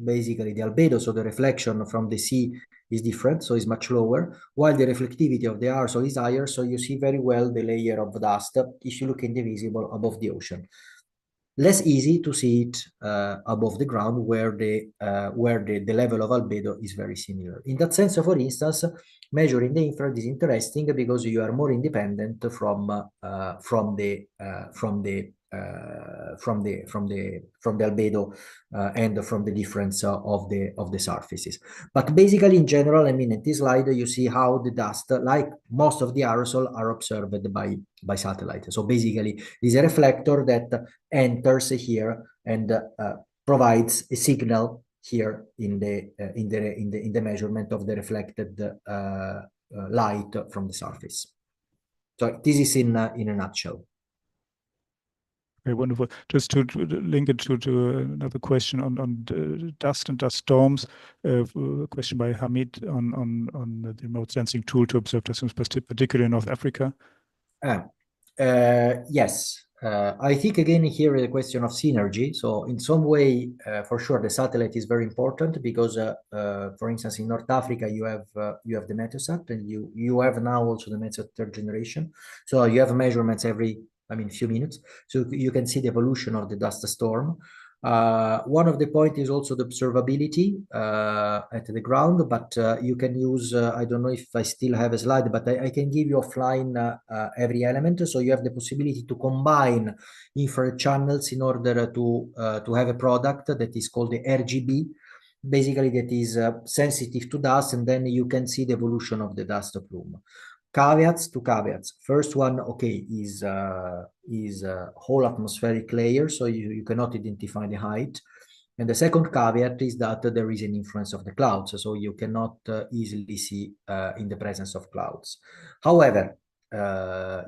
basically the albedo, so the reflection from the sea, is different, so it's much lower, while the reflectivity of the aerosol is higher, so you see very well the layer of dust if you look in the visible above the ocean. Less easy to see it above the ground where the level of albedo is very similar. In that sense, for instance, measuring the infrared is interesting because you are more independent from the albedo and from the difference of the surfaces. But basically, in general, I mean, in this slide you see how the dust, like most of the aerosol, are observed by satellite. So basically, it is a reflector that enters here and provides a signal here in the measurement of the reflected light from the surface. So this is in a nutshell. Very wonderful. Just to link it to another question on dust and dust storms, a question by Hamid on the remote sensing tool to observe dust storms, particularly in North Africa. Yes. I think again here is a question of synergy. So in some way, for sure, the satellite is very important because, for instance, in North Africa, you have the Meteosat, and you have now also the Meteosat third generation. So you have measurements every, I mean, few minutes, so you can see the evolution of the dust storm. One of the points is also the observability at the ground, but you can use, I don't know if I still have a slide, but I can give you offline every element. So you have the possibility to combine infrared channels in order to have a product that is called the RGB, basically that is sensitive to dust, and then you can see the evolution of the dust plume. Caveats. First one, okay, is whole atmospheric layer, so you cannot identify the height. And the second caveat is that there is an influence of the clouds, so you cannot easily see in the presence of clouds. However,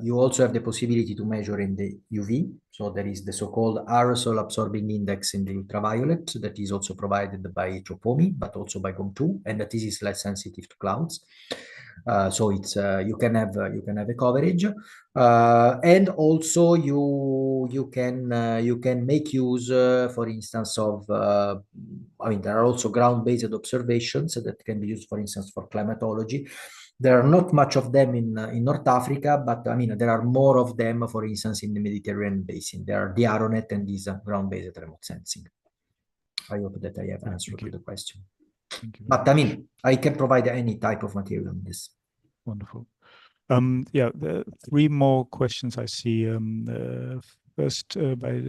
you also have the possibility to measure in the UV, so there is the so-called aerosol absorbing index in the ultraviolet that is also provided by Tropomi, but also by GOM2, and that is less sensitive to clouds. So it's you can have a coverage, and also you can make use, for instance, of I mean, there are also ground-based observations that can be used, for instance, for climatology. There are not much of them in North Africa, but I mean, there are more of them, for instance, in the Mediterranean basin. There are the Aeronet and these ground-based remote sensing. I hope that I have answered to the question. Thank you. But I mean, I can provide any type of material on this. Wonderful. Yeah, the 3 more questions I see. First by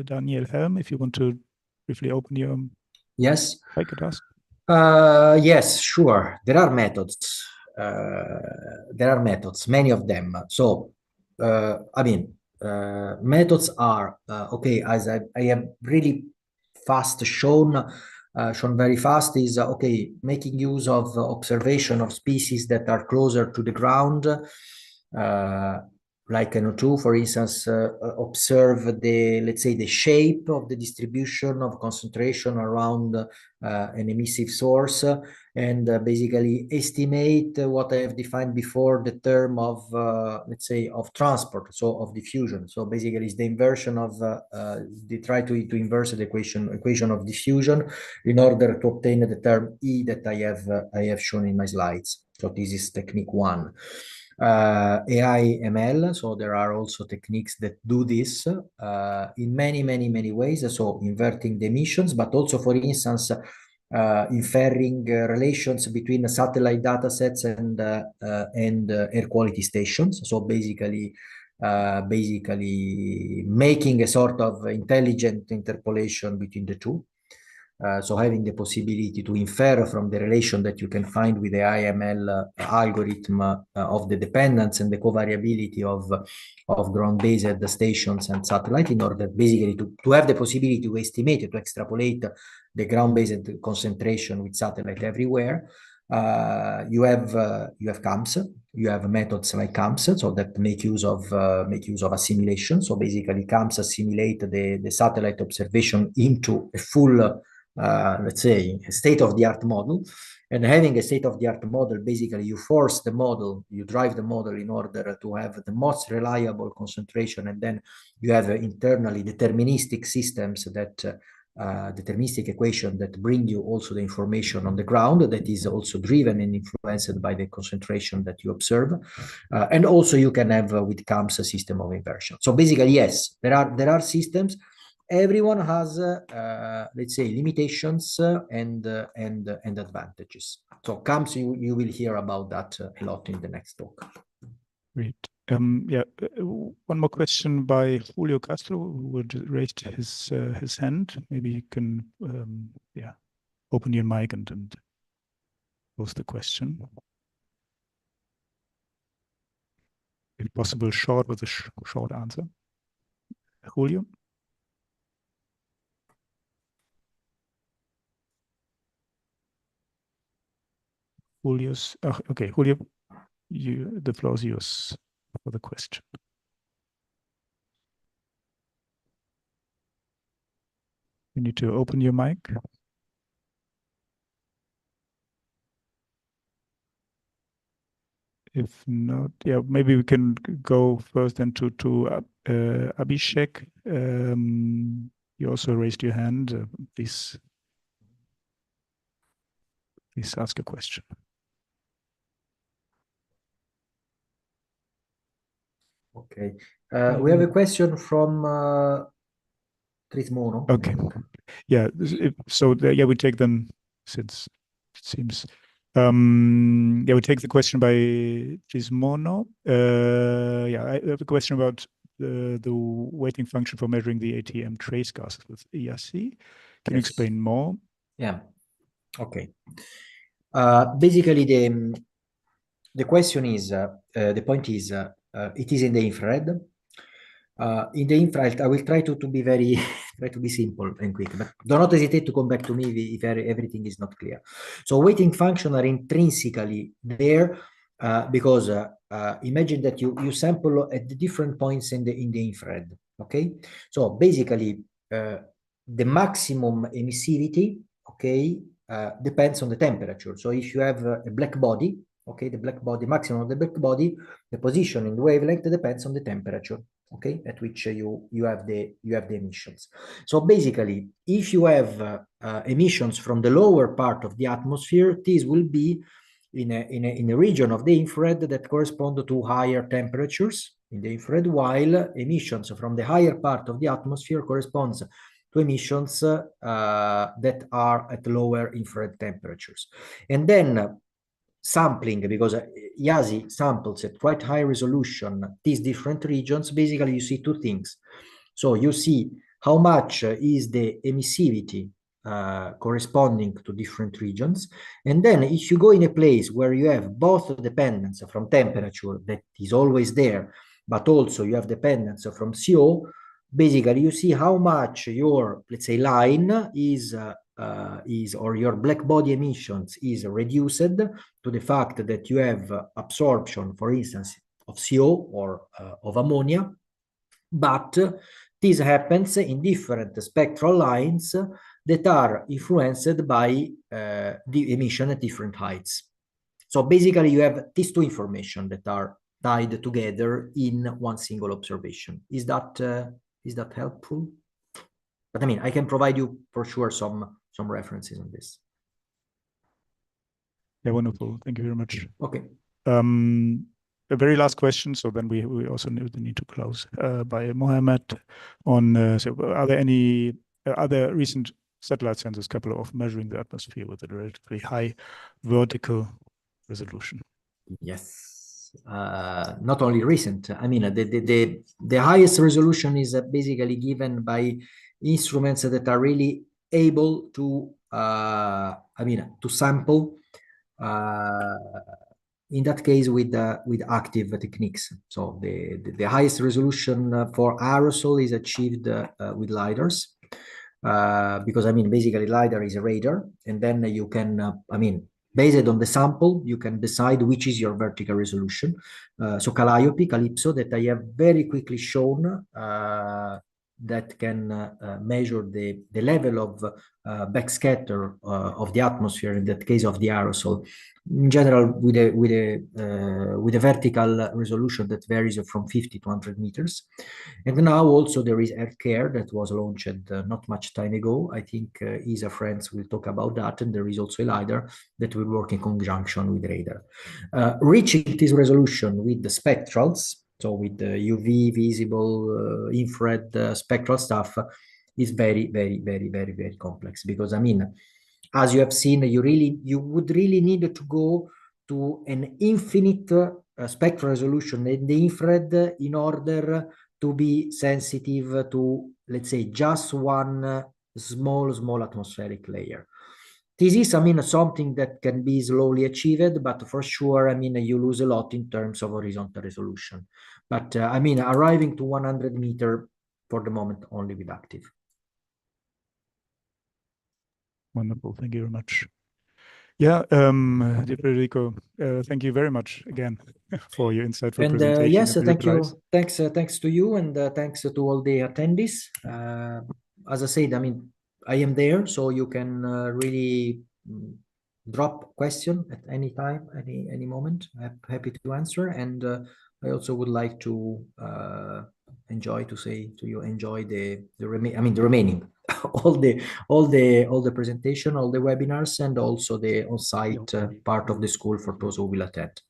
Daniel Helm, if you want to briefly open your Yes. I could ask. Yes, sure. There are methods. There are methods, many of them. So, I mean, methods are okay. As I have really fast shown very fast is okay, making use of observation of species that are closer to the ground, like NO2, for instance, observe the, let's say, the shape of the distribution of concentration around an emissive source, and basically estimate what I have defined before, the term of, let's say, of transport, so of diffusion. So basically it's the inversion of, they try to inverse the equation of diffusion in order to obtain the term E that I have shown in my slides. So this is technique 1. AI ML, so there are also techniques that do this in many ways, so inverting the emissions, but also, for instance, inferring relations between satellite data sets and air quality stations. So basically making a sort of intelligent interpolation between the two. So having the possibility to infer from the relation that you can find with the IML algorithm of the dependence and the covariability of ground-based stations and satellite, in order basically to have the possibility to estimate, to extrapolate the ground-based concentration with satellite everywhere. You have CAMS, you have methods like CAMS, so that make use of assimilation. So basically CAMS assimilate the satellite observation into a full let's say, a state-of-the-art model. And having a state-of-the-art model, basically you force the model, you drive the model in order to have the most reliable concentration, and then you have internally deterministic systems that deterministic equation that bring you also the information on the ground that is also driven and influenced by the concentration that you observe. And also you can have with CAMS a system of inversion. So basically, yes, there are systems. Everyone has, let's say, limitations and advantages. So CAMS, you will hear about that a lot in the next talk. Great. Yeah, one more question by Julio Castro, who raised his hand. Maybe you can, yeah, open your mic and pose the question. If possible, short with a short answer. Julio? Julio's, oh, okay, Julio, the floor is yours for the question. You need to open your mic. If not, yeah, maybe we can go first then to Abhishek. You also raised your hand. Please ask a question. Okay. We have a question from Trismono. Okay. Yeah. So yeah, we take them since it seems. Yeah, we take the question by Trismono. Yeah, I have a question about the weighting function for measuring the ATM trace gases with ERC. Can you explain more? Yeah. Okay. Basically, the question is, the point is, it is in the infrared. In the infrared, I will try to be very try to be simple and quick, but do not hesitate to come back to me if everything is not clear. So weighting functions are intrinsically there because imagine that you sample at the different points in the infrared. Okay, so basically the maximum emissivity, okay, depends on the temperature. So if you have a black body, okay, the black body, maximum of the black body, the position in the wavelength depends on the temperature, okay, at which you have the emissions. So basically, if you have emissions from the lower part of the atmosphere, this will be in a region of the infrared that correspond to higher temperatures in the infrared, while emissions from the higher part of the atmosphere corresponds to emissions that are at lower infrared temperatures. And then sampling, because IASI samples at quite high resolution these different regions. Basically, you see two things. So you see how much is the emissivity corresponding to different regions. And then if you go in a place where you have both dependence from temperature that is always there, but also you have dependence from CO, basically you see how much your, let's say, line is or your black body emissions is reduced to the fact that you have absorption, for instance, of CO or of ammonia, but this happens in different spectral lines that are influenced by the emission at different heights. So basically you have these two information that are tied together in one single observation. Is that helpful? But I mean, I can provide you for sure some references on this. Yeah, wonderful. Thank you very much. Okay. A very last question, so then we also need to close by Mohammed on, so are there any other recent satellite sensors capable of measuring the atmosphere with a relatively high vertical resolution? Yes, not only recent. I mean, the highest resolution is basically given by instruments that are really able to, I mean, to sample. In that case, with active techniques. So the highest resolution for aerosol is achieved with lidars, because I mean, basically lidar is a radar, and then you can, I mean, based on the sample, you can decide which is your vertical resolution. So Calliope, Calypso, that I have very quickly shown, that can measure the level of backscatter of the atmosphere, in that case of the aerosol, in general with a vertical resolution that varies from 50 to 100 meters. And now also there is AirCare that was launched not much time ago. I think ESA friends will talk about that, and there is also a LiDAR that will work in conjunction with radar. Reaching this resolution with the spectrals, so with the UV, visible, infrared, spectral stuff, is very, very, very, very, very complex, because I mean, as you have seen, you would really need to go to an infinite spectral resolution in the infrared in order to be sensitive to, let's say, just one small atmospheric layer. This is, I mean, something that can be slowly achieved, but for sure, I mean, you lose a lot in terms of horizontal resolution. But I mean, arriving to 100 meter for the moment only with active. Wonderful. Thank you very much. Yeah, dear Federico, thank you very much again for your insightful presentation. Yes, thank you. Thanks to you, and thanks to all the attendees. As I said, I mean, I am there, so you can really drop question at any time, any moment. I'm happy to answer, and I also would like to enjoy the remaining all the presentation, all the webinars, and also the on-site part of the school for those who will attend.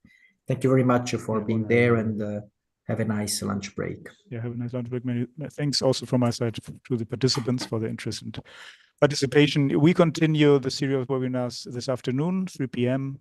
Thank you very much for being there, and have a nice lunch break. Yeah, have a nice lunch break. Many thanks also from my side to the participants for the interest and participation. We continue the series of webinars this afternoon, 3 p.m.